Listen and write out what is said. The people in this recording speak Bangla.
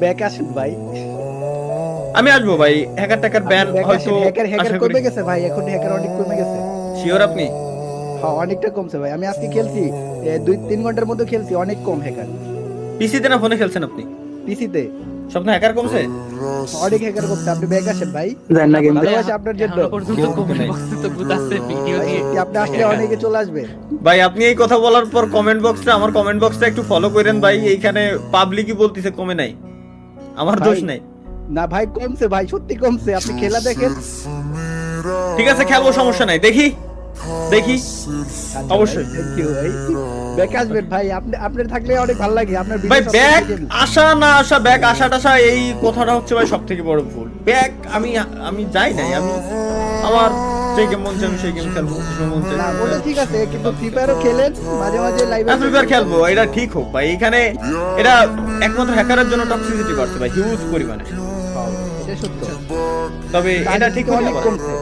ব্যাক আসেন ভাই। আমি আসবো ভাই, হ্যাকার টাকার ব্যান হয়তো হ্যাকার কমে গেছে ভাই, এখন হ্যাকার অনেক কমে গেছে। শিওর আপনি? হ্যাঁ অনেকটা কমছে ভাই, আমি আজকে খেলছি 2-3 ঘন্টার মধ্যে খেলছি, অনেক কম হ্যাকার। পিসিতে না ফোনে খেলছেন আপনি? পিসিতে স্বপ্ন হ্যাকার কমছে? অনেক হ্যাকার কমছে, আপনি ব্যাক আসেন ভাই। জান না গেম ভালোবাসি আপনার জন্য এখনো পর্যন্ত কেউ কমেন্ট নাই। বক্সে তো গুতাচ্ছে ভিডিও ভাই, দিয়ে। আপনি আসলে অনেকে চলে আসবে। ভাই আপনি এই কথা বলার পর কমেন্ট বক্সটা, আমার কমেন্ট বক্সটা একটু ফলো করেন ভাই, এইখানে পাবলিকই বলতিছে কমে নাই, আমার দোষ ভাই, নাই। না ভাই কমছে ভাই, সত্যি কমছে, আপনি খেলা দেখেন। ঠিক আছে খেলবো, সমস্যা নাই, দেখি দেখি অবশ্যই। থ্যাংক ইউ ভাই, ব্যাক আসবেন ভাই, আপনি আপনার থাকলে অনেক ভালো লাগে আপনার ভাই video ব্যাক সবসময় দেখি। আসা না আসা, ব্যাক আসা টাসা এই কথাটা হচ্ছে ভাই সব থেকে বড় ভুল। ব্যাক আমি যাই নাই, আমি আমার যে গেম মন চাই আমি সেই গেম খেলবো, যে মন চাই না ওটা ঠিক আছে, কিন্তু ফ্রি ফায়ারও খেলেন মাঝে মাঝে লাইভে। ফ্রি ফায়ার খেলবো, এটা ঠিক হোক ভাই। এখানে এটা একমাত্র হ্যাকারের জন্য টক্সিসিটি বাড়ছে ভাই, হিউজ পরিমাণে। এটা সত্য। তবে এটা ঠিক হলে অনেক আবার- কমছে।